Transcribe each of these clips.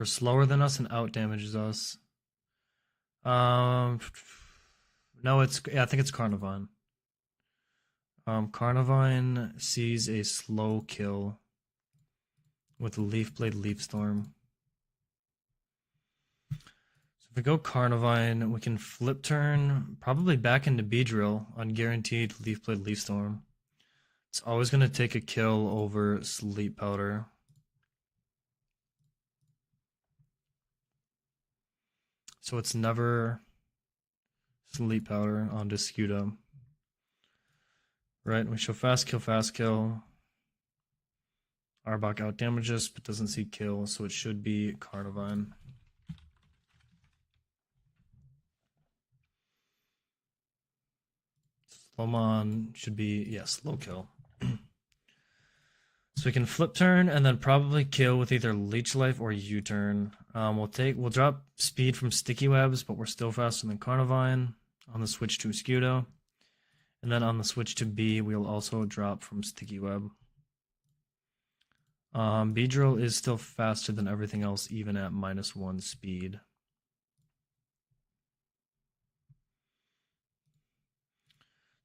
We're slower than us and out damages us. No, I think it's Carnivine. Carnivine sees a slow kill with Leaf Blade Leaf Storm. So if we go Carnivine, we can flip turn, probably back into Beedrill on guaranteed Leaf Blade Leaf Storm. It's always going to take a kill over Sleep Powder. So it's never Sleep Powder on Discuda. Right, we show fast kill. Arbok out damages, but doesn't see kill, so it should be Carnivine. Slowmon should be, yeah, slow kill. So we can flip turn and then probably kill with either Leech Life or U-turn. We'll drop speed from Sticky Webs, but we're still faster than Carnivine on the switch to Scudo. And then on the switch to B, we'll also drop from Sticky Web. Beedrill is still faster than everything else, even at -1 speed.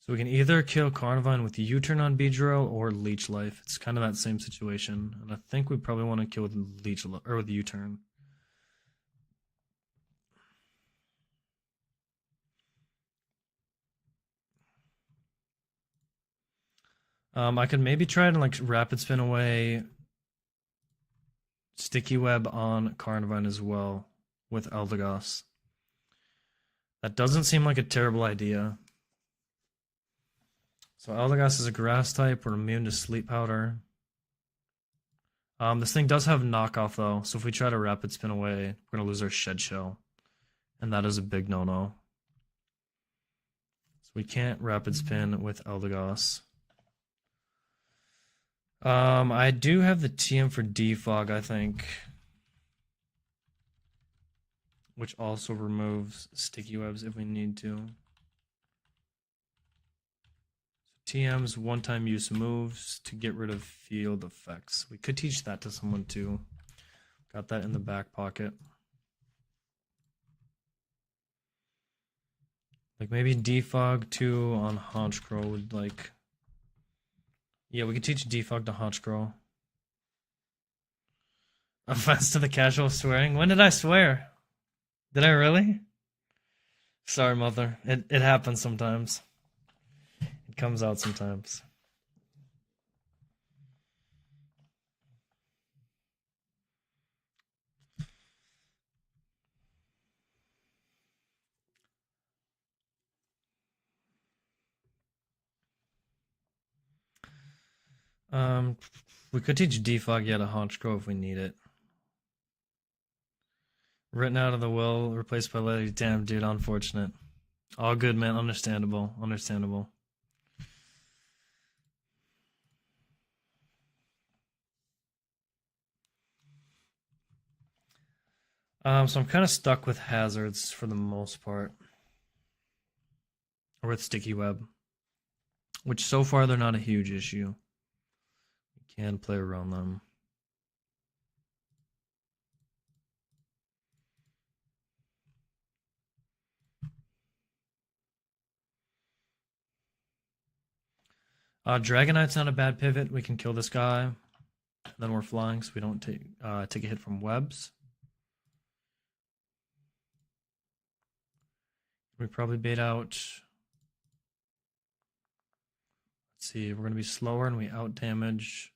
So we can either kill Carnivine with U-turn on Beedrill or Leech Life. It's kind of that same situation, and I think we probably want to kill with Leech or with U-turn. I could maybe try to like rapid spin away Sticky Web on Carnivine as well with Eldegoss. That doesn't seem like a terrible idea. So Eldegoss is a grass type. We're immune to Sleep Powder. This thing does have knockoff though, so if we try to rapid spin away, we're gonna lose our Shed Shell, and that is a big no-no. So we can't rapid spin with Eldegoss. I do have the TM for Defog, I think, which also removes Sticky Webs if we need to. TM's one-time use moves to get rid of field effects. We could teach that to someone too. Got that in the back pocket. Like maybe Defog 2 on Honchcrow would like... Yeah, we could teach Defog to Honchcrow. Offense to the casual swearing? When did I swear? Did I really? Sorry, mother. It happens sometimes. It comes out sometimes. We could teach Defog yet a Honchcrow if we need it. Written out of the will, replaced by Letty. Damn, dude, unfortunate. All good, man. Understandable. Understandable. So I'm kind of stuck with hazards for the most part. Or with Sticky Web. Which so far they're not a huge issue. We can play around them. Dragonite's not a bad pivot. We can kill this guy. Then we're flying, so we don't take a hit from webs. We probably bait out. Let's see, we're going to be slower and we out damage.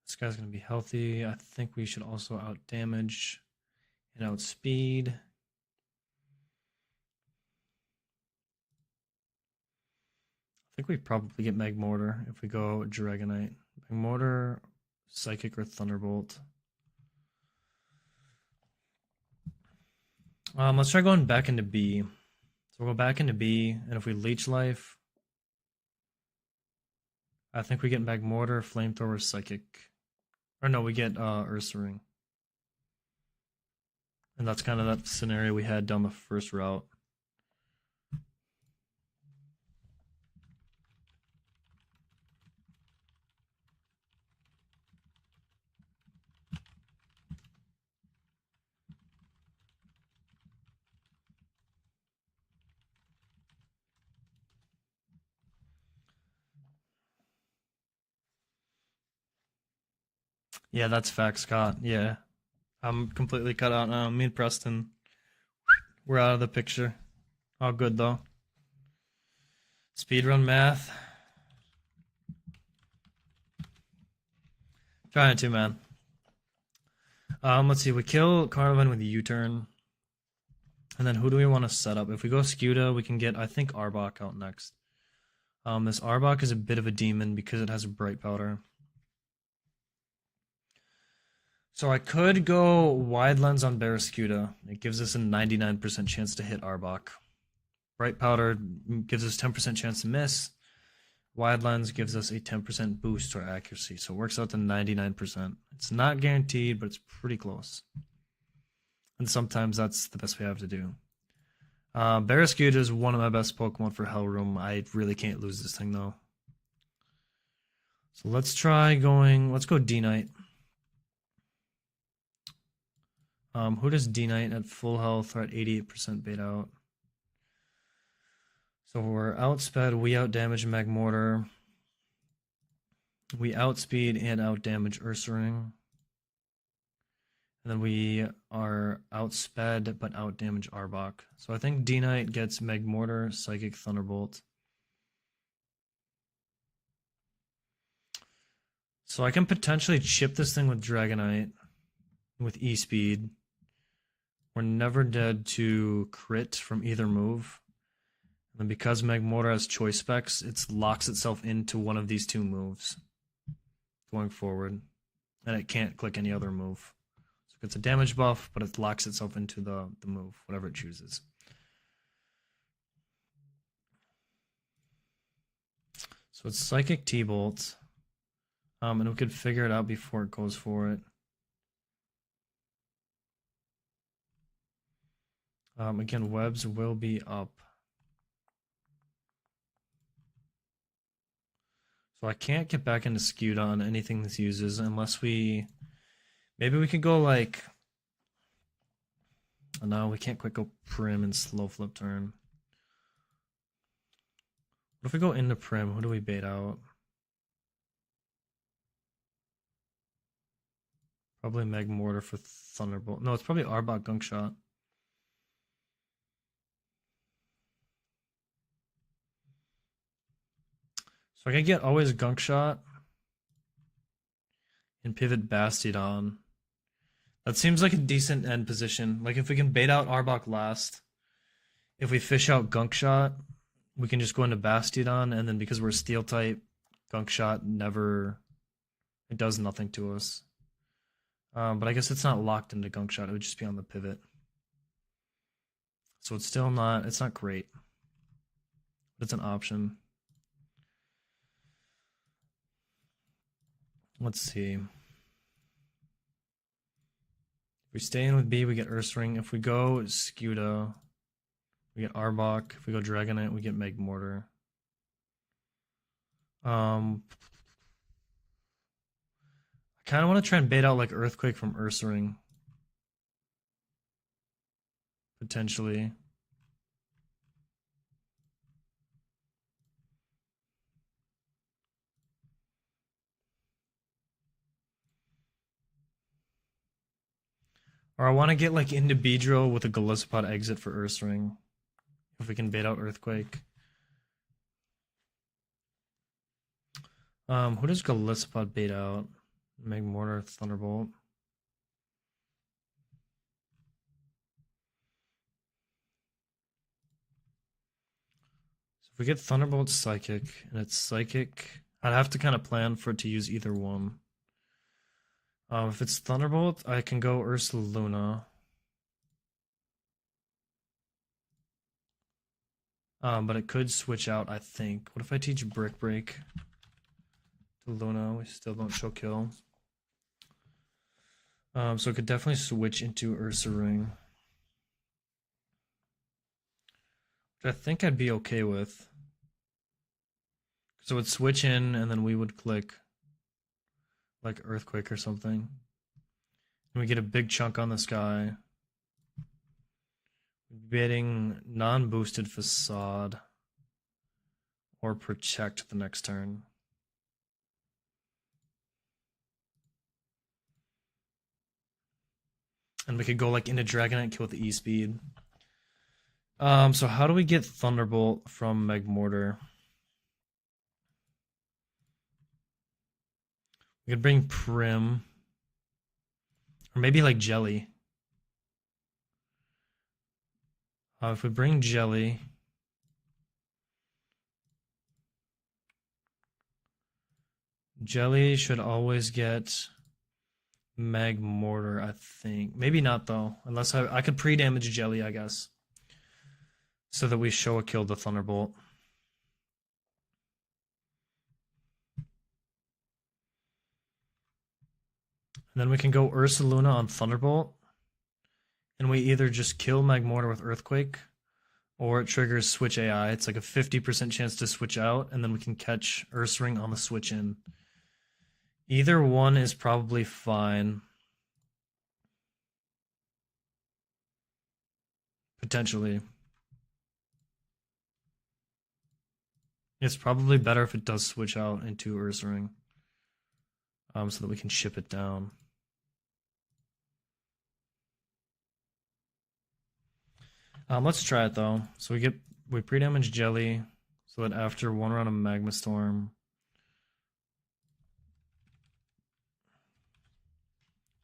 This guy's going to be healthy. I think we should also out damage and outspeed. I think we probably get Magmortar if we go Dragonite. Magmortar, Psychic, or Thunderbolt. Let's try going back into B. So we'll go back into B, and if we Leech Life, I think we get Magmortar, Flamethrower, Psychic. Or no, we get Ursaring. And that's kind of that scenario we had down the first route. Yeah, that's fact, Scott. Yeah. I'm completely cut out now. Me and Preston, we're out of the picture. All good though. Speedrun math. Trying to, man. Let's see. We kill Carnivine with U-turn. And then who do we want to set up? If we go Scuda, we can get, I think, Arbok out next. This Arbok is a bit of a demon because it has a Bright Powder. So I could go Wide Lens on Barraskewda. It gives us a 99% chance to hit Arbok. Bright Powder gives us 10% chance to miss. Wide Lens gives us a 10% boost to our accuracy. So it works out to 99%. It's not guaranteed, but it's pretty close. And sometimes that's the best we have to do. Barraskewda is one of my best Pokemon for Hellroom. I really can't lose this thing, though. So let's try going... Let's go D-Knight. Who does D-Knight at full health or at 88% bait out? So we're outsped, we outdamage Magmortar. We outspeed and outdamage Ursaring. And then we are outsped but outdamage Arbok. So I think D-Knight gets Magmortar, Psychic Thunderbolt. So I can potentially chip this thing with Dragonite with E-Speed. We're never dead to crit from either move. And then because Magmortar has choice specs, it locks itself into one of these two moves going forward. And it can't click any other move. So it's a damage buff, but it locks itself into the move, whatever it chooses. So it's Psychic T-Bolt. And we could figure it out before it goes for it. Again, webs will be up. So I can't get back into Skewed on anything this uses unless we... Maybe we could go like... Oh, no, we can't quite go Prim and slow flip turn. What if we go into Prim? Who do we bait out? Probably Magmortar for Thunderbolt. No, it's probably Arbok Gunk Shot. So I can get always Gunk Shot and pivot Bastiodon. That seems like a decent end position. Like if we can bait out Arbok last, if we fish out Gunk Shot, we can just go into Bastiodon, and then because we're Steel type, Gunk Shot never... It does nothing to us. But I guess it's not locked into Gunk Shot. It would just be on the pivot. So it's still not... It's not great. But it's an option. Let's see. If we stay in with B, we get Ursaring. If we go Scuda, we get Arbok. If we go Dragonite, we get Magmortar. I kind of want to try and bait out like Earthquake from Ursaring. Potentially. Or I want to get like into Beedrill with a Golisopod exit for Ursaring. If we can bait out Earthquake. Who does Golisopod bait out? Magmortar, Thunderbolt. So if we get Thunderbolt Psychic, and it's Psychic, I'd have to kind of plan for it to use either one. If it's Thunderbolt, I can go Ursaluna. But it could switch out, I think. What if I teach Brick Break to Luna? We still don't show kill. So it could definitely switch into Ursaring. Which I think I'd be okay with. So it would switch in, and then we would click like Earthquake or something. And we get a big chunk on this guy. Baiting non-boosted Facade or Protect the next turn. And we could go like into Dragonite, kill with the E-Speed. So how do we get Thunderbolt from Magmortar? We could bring Prim. Or maybe like Jelly. If we bring Jelly... Jelly should always get Magmortar, I think. Maybe not, though. Unless I could pre-damage Jelly, I guess. So that we show a kill the Thunderbolt. And then we can go Ursaluna on Thunderbolt. And we either just kill Magmortar with Earthquake, or it triggers Switch AI. It's like a 50% chance to switch out, and then we can catch Ursaring on the switch in. Either one is probably fine. Potentially. It's probably better if it does switch out into Ursaring. So that we can ship it down. Let's try it though. So we pre-damage Jelly, so that after one round of Magma Storm,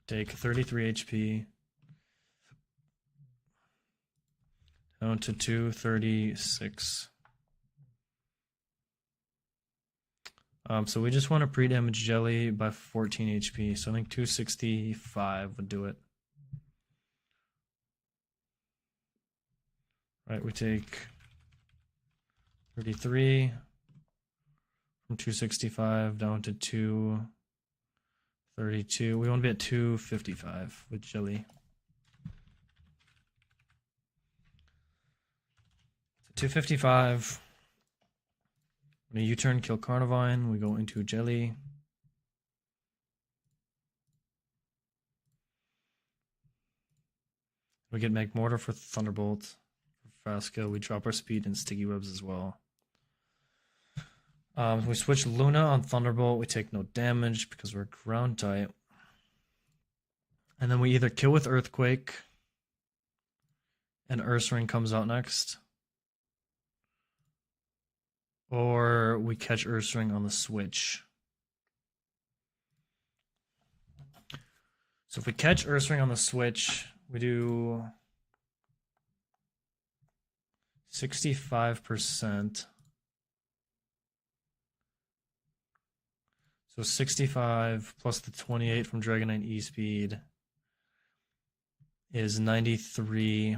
take 33 HP down to 236. So we just want to pre-damage Jelly by 14 HP. So I think 265 would do it. Right, we take 33 from 265 down to 232. We want to be at 255 with Jelly. So 255. When a U-turn, kill Carnivine. We go into Jelly. We get Magmortar for Thunderbolt. Fast kill. We drop our speed and Sticky Webs as well. We switch Luna on Thunderbolt. We take no damage because we're ground type. And then we either kill with Earthquake, and Ursaring comes out next, or we catch Ursaring on the switch. So if we catch Ursaring on the switch, we do 65%. So 65 plus the 28 from Dragonite E-Speed is 93.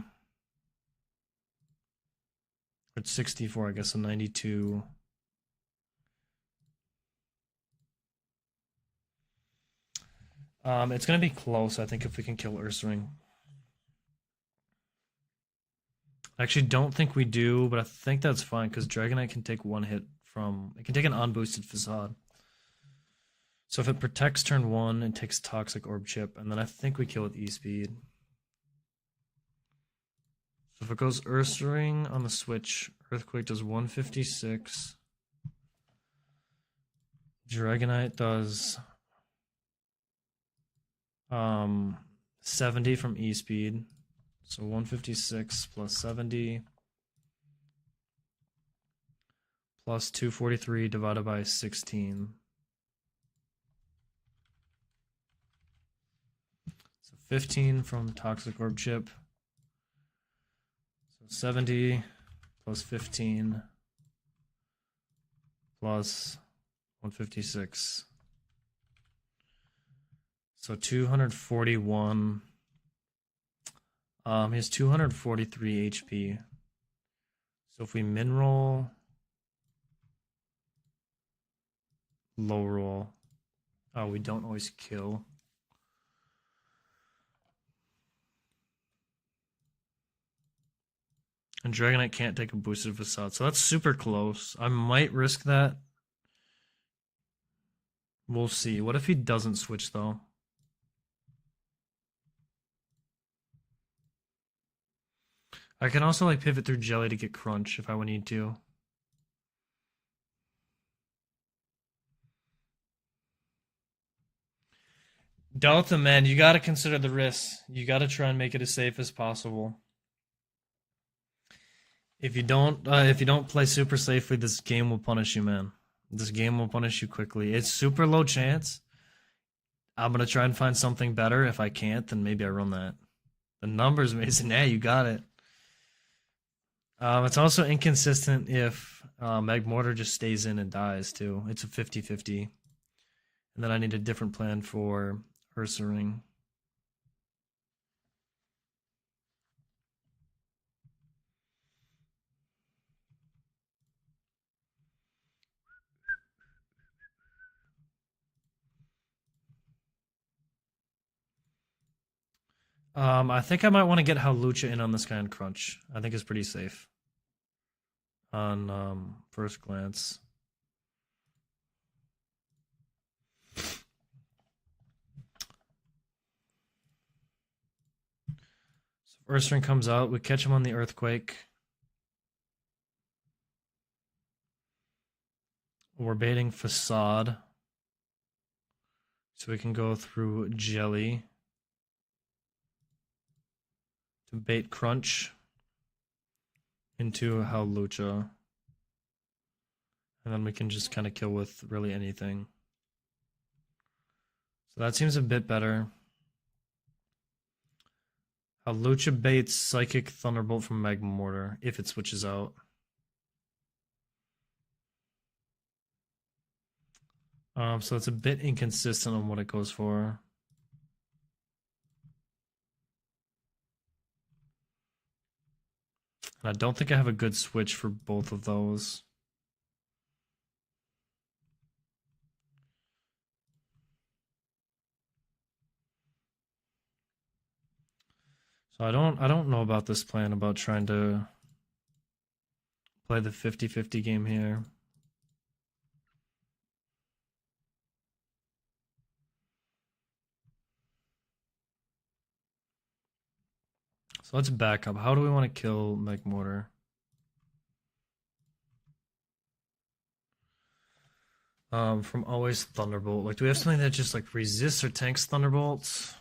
It's 64, I guess, so 92. It's going to be close, I think, if we can kill Ursaring. I actually don't think we do, but I think that's fine, because Dragonite can take one hit from... It can take an unboosted Facade. So if it protects turn 1, it takes Toxic Orb Chip, and then I think we kill with E-Speed. So if it goes Ursaring on the switch, Earthquake does 156. Dragonite does 70 from E-Speed. So 156 plus 70 plus 243 divided by 16. So 15 from Toxic Orb Chip. So 70 plus 15 plus 156. So 241. He has 243 HP. So if we min roll, low roll. Oh, we don't always kill. And Dragonite can't take a boosted Facade, so that's super close. I might risk that. We'll see. What if he doesn't switch, though? I can also like pivot through Jelly to get Crunch if I would need to. Delta, man, you gotta consider the risks. You gotta try and make it as safe as possible. If you don't play super safely, this game will punish you, man. This game will punish you quickly. It's super low chance. I'm gonna try and find something better. If I can't, then maybe I run that. The numbers, Mason. Yeah, you got it. It's also inconsistent if Magmortar just stays in and dies too. It's a 50-50. And then I need a different plan for Ursaring. I think I might want to get Hawlucha in on this guy on Crunch. I think it's pretty safe on first glance. So Ursaring comes out. We catch him on the Earthquake. We're baiting Facade. So we can go through Jelly to bait Crunch into Hawlucha. And then we can just kind of kill with really anything. So that seems a bit better. Hawlucha baits Psychic Thunderbolt from Magmortar if it switches out. So it's a bit inconsistent on what it goes for. And I don't think I have a good switch for both of those. So I don't know about this plan about trying to play the 50-50 game here. So let's back up. How do we want to kill Magmortar? From always Thunderbolt. Like, do we have something that just like resists or tanks Thunderbolts?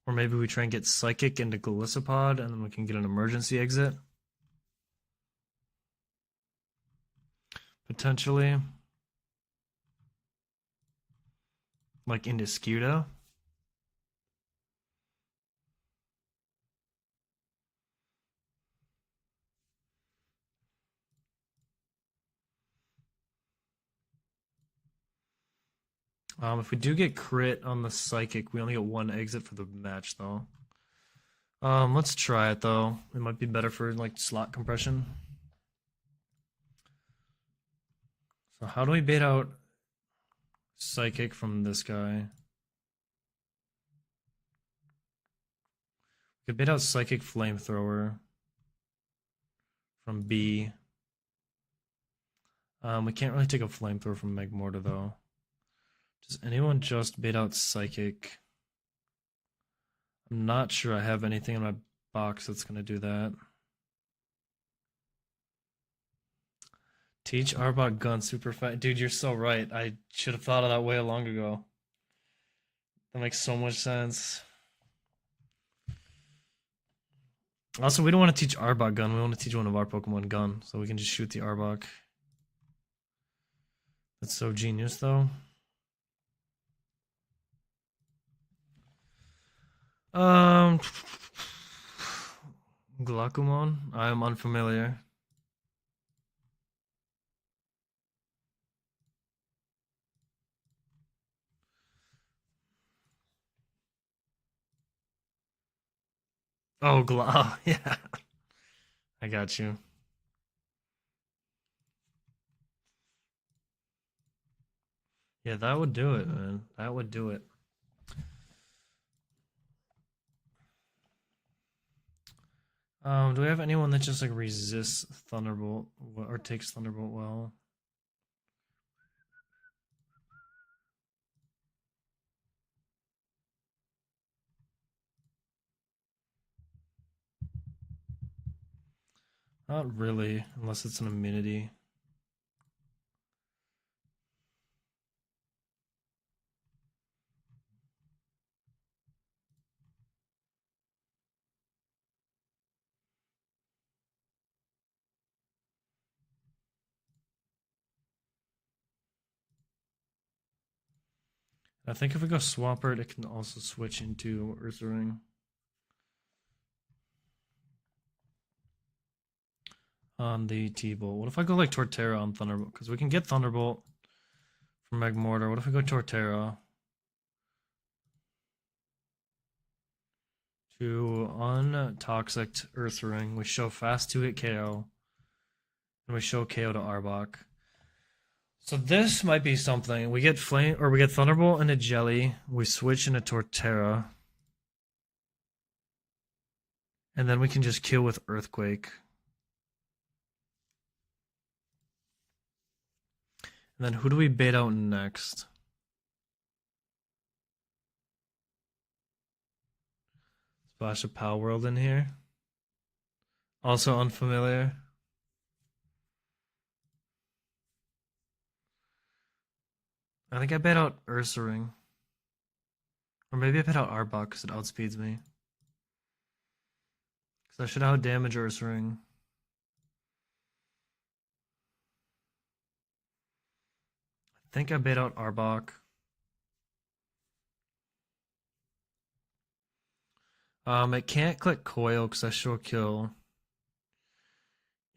Or maybe we try and get Psychic into Golisopod and then we can get an emergency exit. Potentially. Like into Scudo. If we do get crit on the Psychic, we only get one exit for the match, though. Let's try it, though. It might be better for, like, slot compression. So how do we bait out Psychic from this guy? We could bait out Psychic Flamethrower from B. We can't really take a Flamethrower from Magmortar, though. Does anyone just bait out Psychic? I'm not sure I have anything in my box that's going to do that. Teach Arbok gun super fast. Dude, you're so right. I should have thought of that way long ago. That makes so much sense. Also, we don't want to teach Arbok gun. We want to teach one of our Pokemon gun. So we can just shoot the Arbok. That's so genius, though. Glacomon? I am unfamiliar. Oh, yeah. I got you. Yeah, that would do it, man. That would do it. Do we have anyone that just like resists Thunderbolt or takes Thunderbolt well? Not really, unless it's an immunity. I think if we go Swampert, it can also switch into Earthring. On the T-Bolt. What if I go like Torterra on Thunderbolt? Because we can get Thunderbolt from Magmortar. What if we go Torterra? To untoxic Earthring. We show fast 2-hit KO. And we show KO to Arbok. So this might be something. We get Flame, or we get Thunderbolt into Jelly. We switch into Torterra. And then we can just kill with Earthquake. And then who do we bait out next? Splash a Pal World in here. Also unfamiliar. I think I bait out Ursaring. Or maybe I bait out Arbok because it outspeeds me. Because I should out damage Ursaring. I think I bait out Arbok. It can't click Coil because I show kill.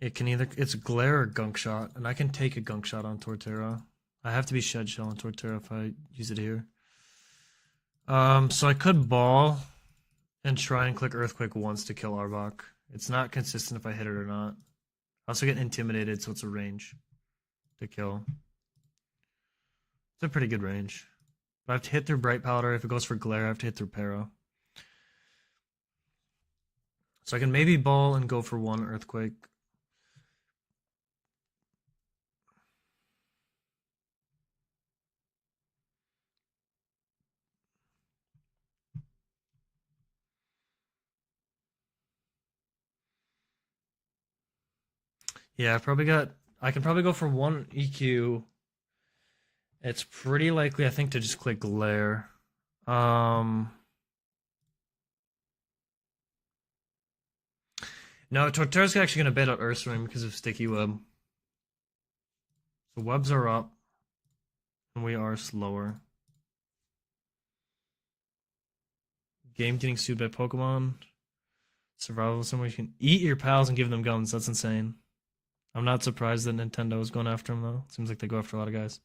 It can either, it's Glare or Gunk Shot, and I can take a Gunk Shot on Torterra. I have to be Shed Shell on Torterra if I use it here. So I could Ball and try and click Earthquake once to kill Arbok. It's not consistent if I hit it or not. I also get Intimidated, so it's a range to kill. It's a pretty good range. But I have to hit through Bright Powder. If it goes for Glare, I have to hit through Para. So I can maybe Ball and go for one Earthquake. Yeah, I can probably go for one EQ. It's pretty likely, I think, to just click Glare. No, Torterra's actually going to bait out Ursaring because of Sticky Web. So webs are up, and we are slower. Game getting sued by Pokemon. Survival somewhere you can eat your pals and give them guns. That's insane. I'm not surprised that Nintendo is going after him, though. Seems like they go after a lot of guys.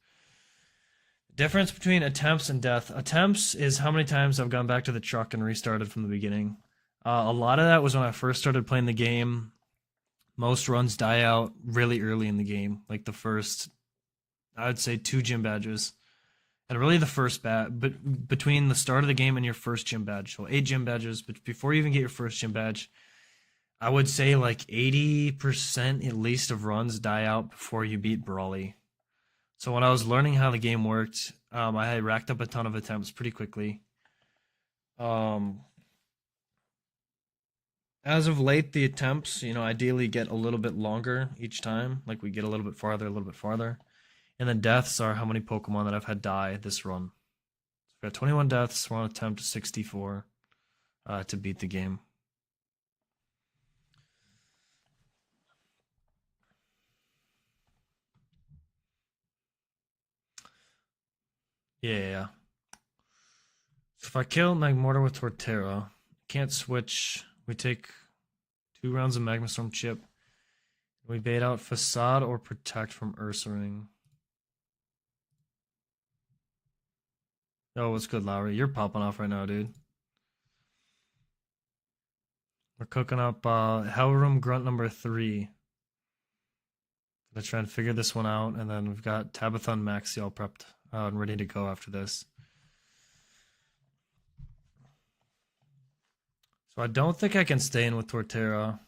Difference between attempts and death. Attempts is how many times I've gone back to the truck and restarted from the beginning. A lot of that was when I first started playing the game. Most runs die out really early in the game, like the first, I would say, 2 gym badges. And really the first but between the start of the game and your first gym badge. So 8 gym badges, but before you even get your first gym badge, I would say like 80% at least of runs die out before you beat Brawly. So when I was learning how the game worked, I had racked up a ton of attempts pretty quickly. As of late, the attempts, ideally get a little bit longer each time. Like we get a little bit farther, a little bit farther. And then deaths are how many Pokemon that I've had die this run. So we've got 21 deaths. We're on attempt 64 to beat the game. Yeah. So if I kill Magmortar with Torterra, can't switch. We take 2 rounds of Magma Storm Chip. We bait out Facade or Protect from Ursaring. Oh, what's good, Lowry? You're popping off right now, dude. We're cooking up Hellroom Grunt number 3. Gonna try and figure this one out, and then we've got Tabitha and Maxi all prepped and ready to go after this. So I don't think I can stay in with Torterra.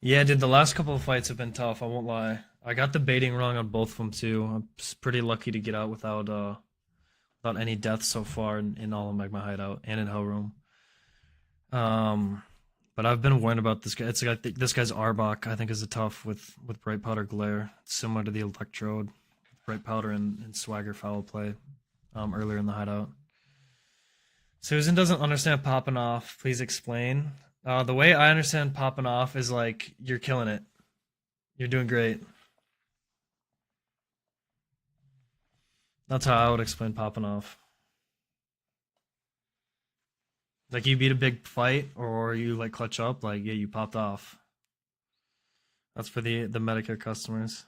Yeah, dude, the last couple of fights have been tough, I won't lie. I got the baiting wrong on both of them too. I'm pretty lucky to get out without any deaths so far in all of Magma Hideout and in Hellroom. But I've been warned about this guy. It's like this guy's Arbok, I think, is a tough with Bright Powder Glare. It's similar to the Electrode, Bright Powder and Swagger Foul play earlier in the Hideout. Susan doesn't understand popping off. Please explain. The way I understand popping off is like you're killing it. You're doing great. That's how I would explain popping off. Like you beat a big fight or you like clutch up, like yeah, you popped off. That's for the Medicare customers.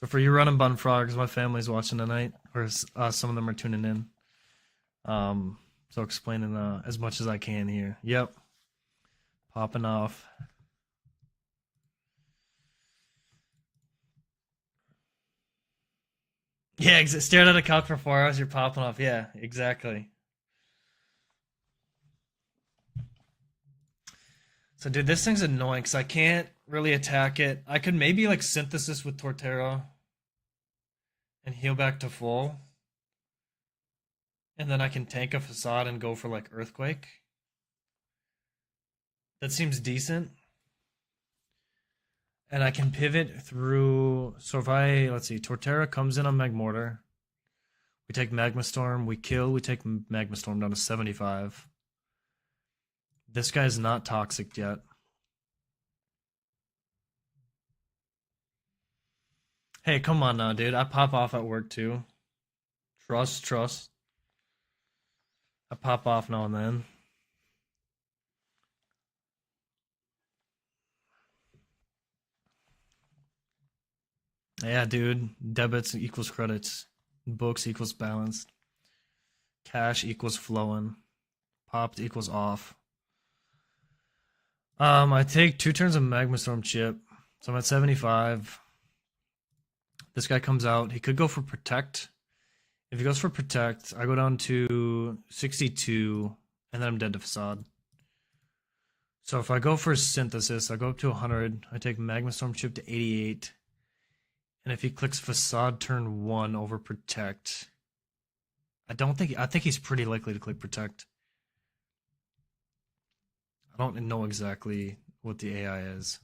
So for you running bun frogs, my family's watching tonight, or some of them are tuning in. So explaining as much as I can here. Yep, popping off. Yeah, stared at a couch for 4 hours. You're popping off. Yeah, exactly. So, dude, this thing's annoying because I can't really attack it. I could maybe like synthesis with Torterra and heal back to full, and then I can tank a facade and go for like earthquake. That seems decent. And I can pivot through. So if let's see, Torterra comes in on Magmortar. We take Magma Storm, we kill, we take Magma Storm down to 75. This guy's not toxic yet. Hey, come on now, dude. I pop off at work too. Trust. I pop off now and then. Yeah, dude. Debits equals credits. Books equals balanced. Cash equals flowing. Popped equals off. I take 2 turns of Magma Storm chip. So I'm at 75. This guy comes out. He could go for Protect. If he goes for Protect, I go down to 62, and then I'm dead to Facade. So if I go for Synthesis, I go up to 100. I take Magma Storm chip to 88. And if he clicks Facade turn 1 over Protect, I think he's pretty likely to click Protect. I don't know exactly what the AI is,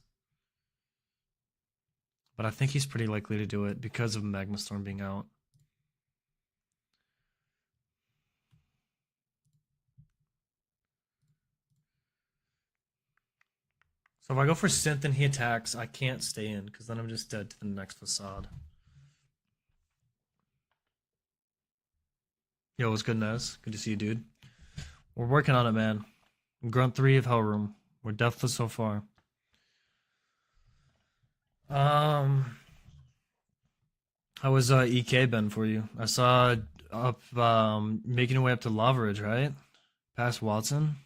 but I think he's pretty likely to do it because of Magma Storm being out. So if I go for Synth and he attacks, I can't stay in because then I'm just dead to the next Facade. Yo, what's good, Nez? Good to see you, dude. We're working on it, man. Grunt 3 of Hellroom. We're deathless so far. How was EK been for you? I saw up making your way up to Lava Ridge, right? Past Watson.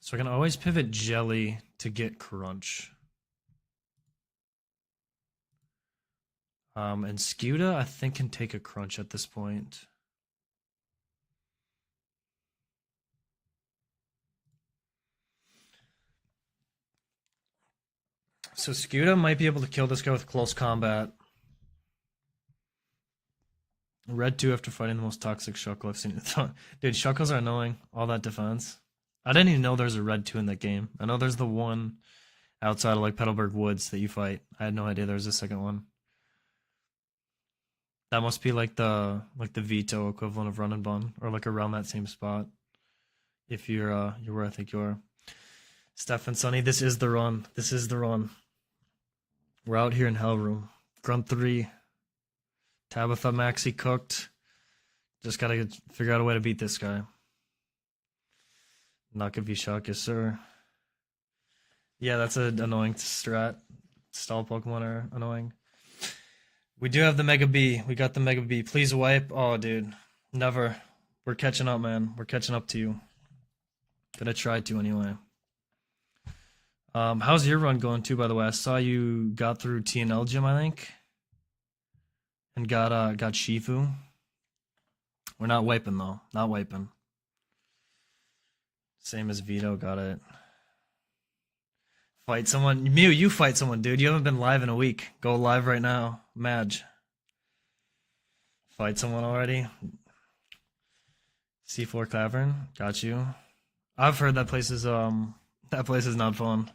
So I can always pivot Jelly to get Crunch. And Scuda, I think, can take a Crunch at this point. So Scuda might be able to kill this guy with close combat. Red 2 after fighting the most toxic Shuckle I've seen. Dude, Shuckles are annoying. All that defense. I didn't even know there's a Red 2 in that game. I know there's the one outside of like Petalburg Woods that you fight. I had no idea there was a second one. That must be like the veto equivalent of run and bun, or like around that same spot. If you're where I think you are. Steph and Sunny, this is the run. This is the run. We're out here in Hellroom. Grunt 3. Tabitha Maxi cooked. Just gotta figure out a way to beat this guy. Not gonna be shocked, yes sir. Yeah, that's an annoying strat. Stall Pokemon are annoying. We do have the Mega B. We got the Mega B. Please wipe. Oh, dude. Never. We're catching up, man. We're catching up to you. Gonna try to anyway. How's your run going too, by the way? I saw you got through TNL gym, I think. And got Shifu. We're not wiping though. Not wiping. Same as Vito, got it. Fight someone. Mew, you fight someone, dude. You haven't been live in a week. Go live right now. Madge. Fight someone already. C4 Cavern. Got you. I've heard that place is not fun.